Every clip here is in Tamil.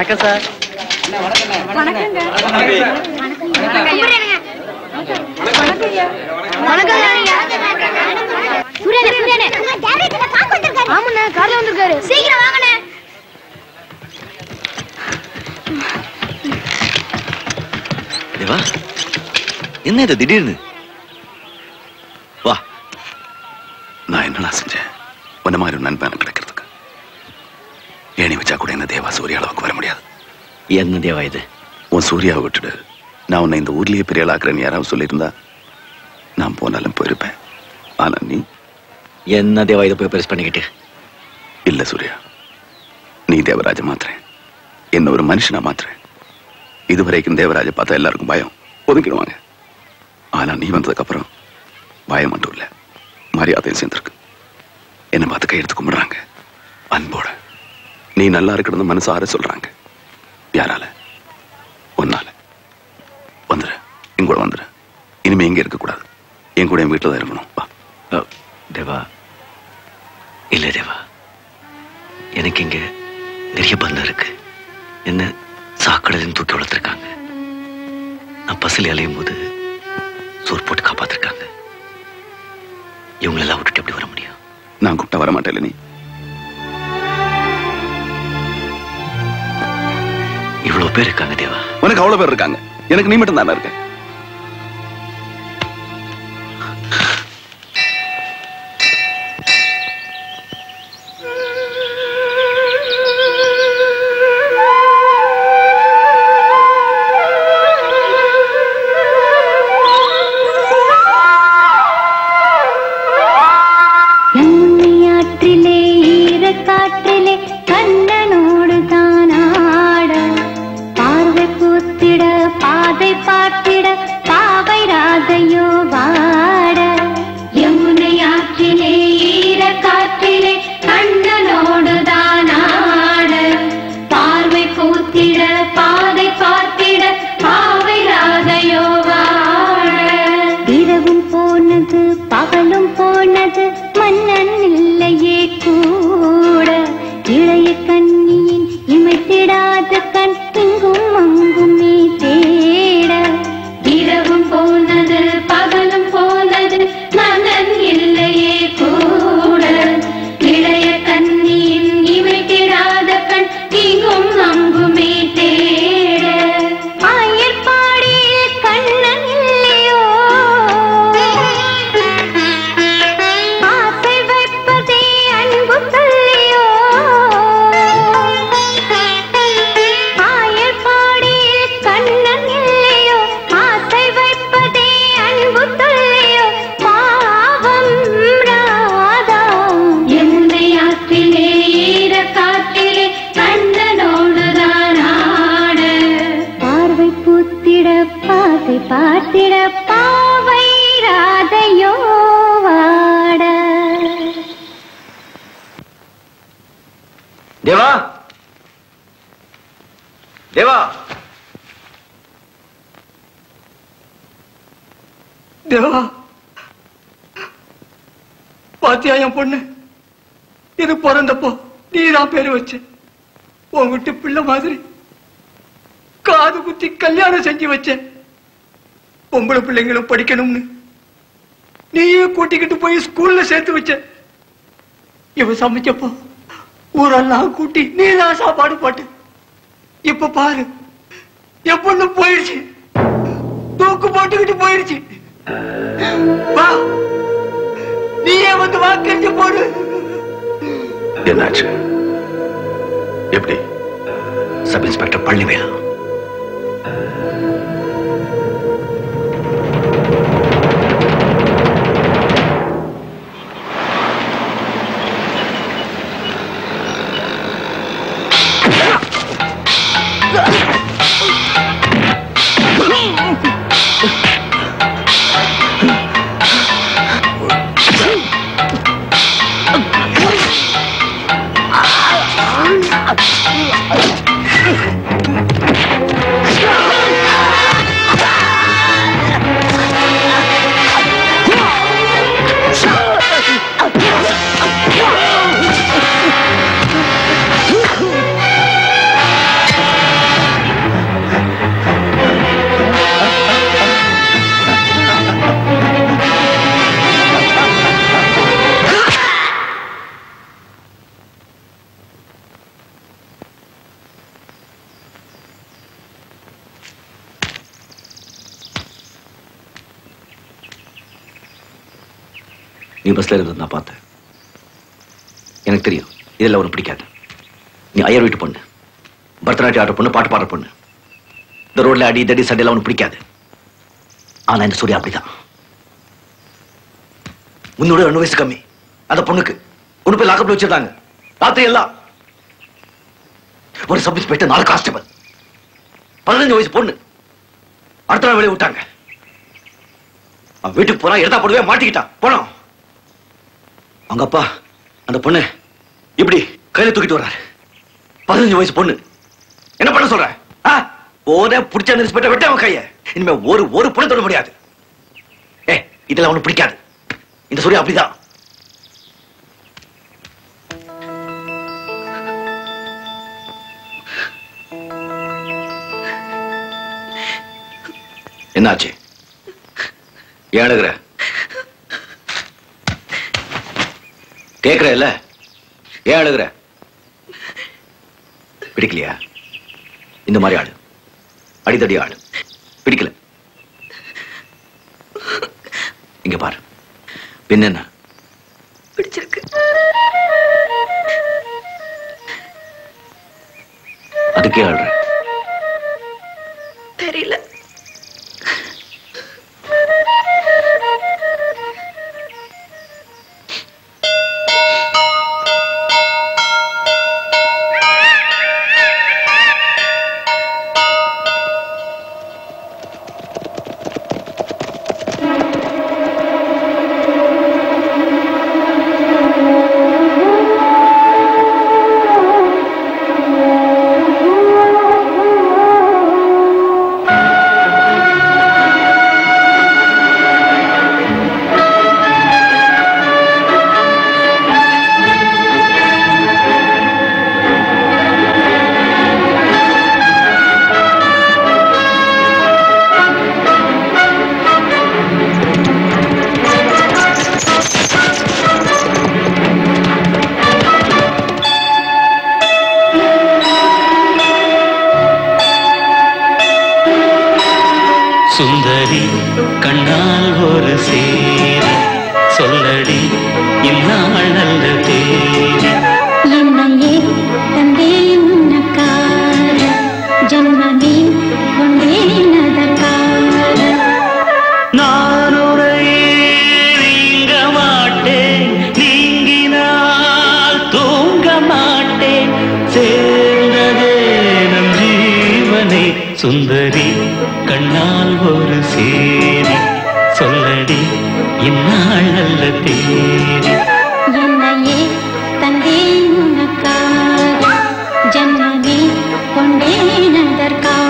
வணக்கம் சார். தேவா, என்ன இது திடீர்னு? வா. நான் என்னடா செஞ்சேன் உன்ன மாதிரி ஒரு நண்பன் கிடைக்கிறதுக்கு? ஏணி வச்சா கூட என்ன தேவா சூரிய அளவுக்கு வர முடியாது. என்ன தேவா இது? உன் சூர்யாவை விட்டுடு, நான் உன்னை இந்த ஊர்லயே பெரிய ஆளாக்குறேன்னு யாராவது சொல்லியிருந்தா நான் போனாலும் போயிருப்பேன். ஆனா நீ என்ன தேவா இதை போய் பெருசு பண்ணிக்கிட்டு? இல்ல சூர்யா, நீ தேவராஜ மாத்துறேன், என்ன ஒரு மனுஷனா மாத்துறேன். இதுவரைக்கும் தேவராஜ பார்த்தா எல்லாருக்கும் பயம், ஒதுக்கிடுவாங்க. ஆனா நீ வந்ததுக்கு அப்புறம் பயம் மட்டும் இல்ல, மரியாதையும் சேர்ந்திருக்கு. என்ன பார்த்து கையெடுத்து கும்பிடுறாங்க அன்போட. நீ நல்லா இருக்கணும் மனசார சொல்றாங்க. யாரால? ஒன்னால. வந்துரு, எங்கூட வந்துரு. இனிமே எங்க இருக்க கூடாது, என் கூட என் வீட்டுல தான் இருக்கணும். வா. தேவா, இல்ல தேவா, எனக்கு இங்க நிறைய பந்தம் இருக்கு. என்ன சாக்கடையில தூக்கி வளர்த்திருக்காங்க. நான் பசில் அலையும் போது சோறு போட்டு காப்பாத்திருக்காங்க. இவங்களெல்லாம் விட்டுட்டு எப்படி வர முடியும்? நான் கூப்பிட்டா வர மாட்டேன். நீ இவ்வளவு பேர் இருக்காங்க தேவா. உனக்கு அவ்வளவு பேர் இருக்காங்க, எனக்கு நீ மட்டும் தானே இருக்க. தேவா, தேவா, தேவா, பாத்தியா என் பொண்ணு? இது பிறந்தப்போ நீதான் பேரு வச்ச. உன் விட்டு பிள்ளை மாதிரி காது குத்தி கல்யாணம் செஞ்சு வச்ச. பொம்பளை பிள்ளைங்களும் படிக்கணும்னு நீயே கூட்டிக்கிட்டு போய் ஸ்கூல்ல சேர்த்து வச்ச. இவ சமைச்சப்போ ஊரெல்லாம் கூட்டி நீதான் சாப்பாடு போட்டு. இப்ப பாரு, என் பொண்ணு போயிடுச்சு, தூக்கு போட்டுக்கிட்டு போயிடுச்சு. வா, நீயே வந்து வாக்கெடுத்து போடு. என்னாச்சு? எப்படி? சப் இன்ஸ்பெக்டர் பழனிவேல் நீ பஸ்ல இருந்தது நான் பார்த்தேன். எனக்கு தெரியும் இதெல்லாம் உனக்கு பிடிக்காது. நீ ஐயர் வீட்டு பொண்ணு, பரதநாட்டியம் ஆடுற பொண்ணு, பாட்டு பாடுற பொண்ணு. இந்த ரோட்ல அடி தடி சண்டையெல்லாம் உனக்கு பிடிக்காது. ஆனா இந்த சூர்யா அப்படிதான். உன்னோட 2 வயசு கம்மி. அந்த பொண்ணுக்கு ஒண்ணு போய் லாக்கப்ல வச்சிருந்தாங்க. ராத்திரி எல்லாம் ஒரு சப் இன்ஸ்பெக்டர் 4 கான்ஸ்டபிள், 15 வயசு பொண்ணு அடுத்த நாள் வெளியே விட்டாங்க. அவன் வீட்டுக்கு போனா எடுத்தா போடவே மாட்டிக்கிட்டான். போனோம். அவங்க அப்பா அந்த பொண்ணு இப்படி கையில தூக்கிட்டு வர்றாரு. 15 வயசு பொண்ணு. என்ன பண்ண சொல்ற? போதே பிடிச்ச இன்ஸ்பெக்டர் விட்டு அவன் கைய. இனிமே ஒரு பொண்ணு தொட முடியாது. இதெல்லாம் அவனுக்கு பிடிக்காது. இந்த சூர்யா அப்படிதான். என்னாச்சு? ஏன் அழுகுற? கேக்குற இல்ல? ஏன் அழுகுற? பிடிக்கலையா? இந்த மாதிரி ஆளு, அடித்தடி ஆளு பிடிக்கல. இங்க பாரு, பின்ன என்ன பிடிச்சிருக்கு. அதுக்கே ஆடுற? தெரியல. சுந்தரி கண்ணால் ஒரு சேரி சொல்லடி இந்நாள் நல்ல தேதி. என்னையே தந்தேன் உனக்காக ஜன்மமே கொண்டேன் அதற்காக. நான் உரையே நீங்க மாட்டேன், நீங்கினால் தூங்க மாட்டேன், சேர்ந்ததே நம் ஜீவனை. சுந்தரி கண்ணால் ஒரு சேரி சொல்லடி இந்நாள் நல்ல தேதி. என்னையே தந்தேன் உனக்காக ஜன்மமே கொண்டேன் அதற்காக.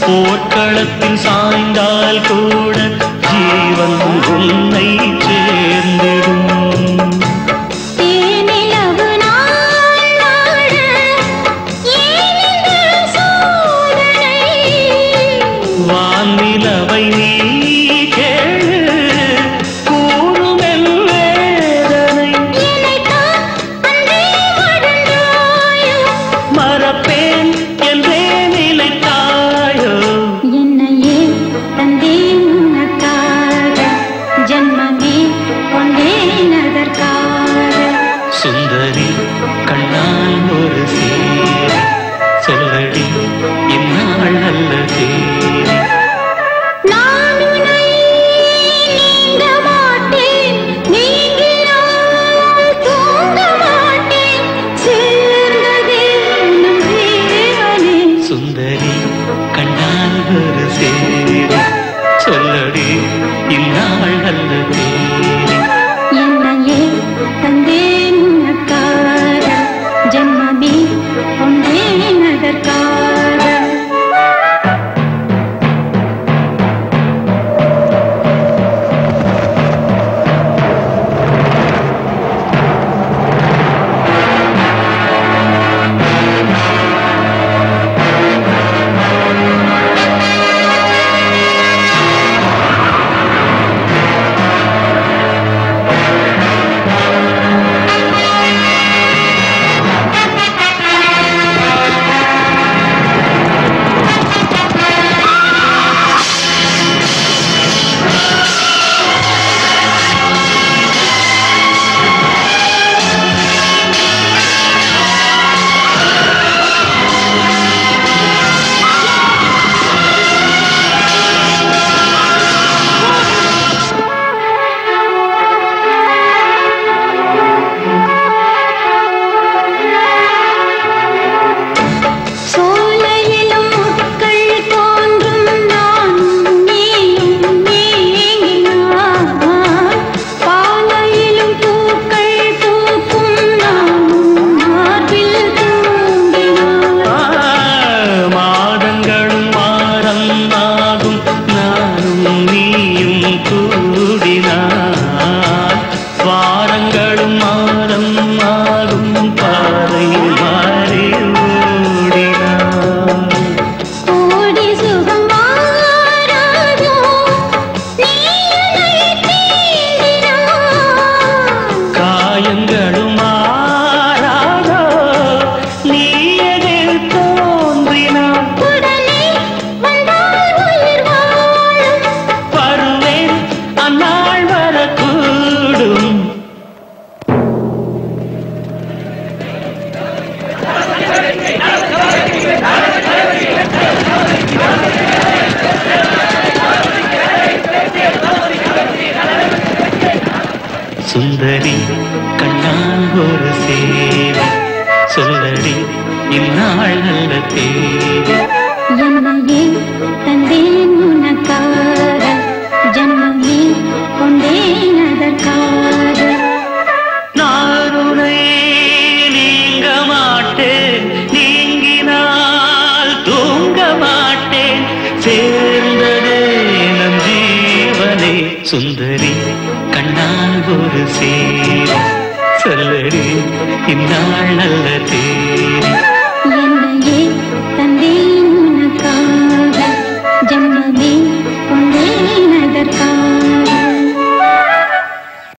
போர்க்களத்தில் சாய்ந்தால் கூட ஜீவன் உன்னை சேர்ந்திடும். வானிலவை நீ கேளு கூறும் என் வேதனை. சுந்தரி கண்ணால் ஒரு சேரி சொல்லடி இந்நாள் நல்ல தேதி நான் உன்னை நீங்க மாட்டேன் நீங்கினால் தூங்க மாட்டேன் சேர்ந்ததே நம் ஜீவனே சுந்தரி கண்ணால் ஒரு சேரி சொல்லடி இந்நாள் நல்ல தேதி என்னையே தந்தேன் உனக்காக ஜென்மமே கொண்டேன் அதற்காக சுந்தரி கண்ணால் ஒரு சேரி சொல்லடி இந்நாள் நல்ல தேதி என்னையே தந்தேன் உனக்காக ஜென்மமே கொண்டேன் அதற்காக நான் உன்னை நீங்க மாட்டேன் நீங்கினால் தூங்க மாட்டேன் சேர்ந்ததே நம் ஜீவனே சுந்தரி கண்ணால் ஒரு சேரி சொல்லடி இந்நாள் நல்ல தேதி என்னையே தந்தேன் உனக்காக ஜென்மமே கொண்டேன் அதற்காக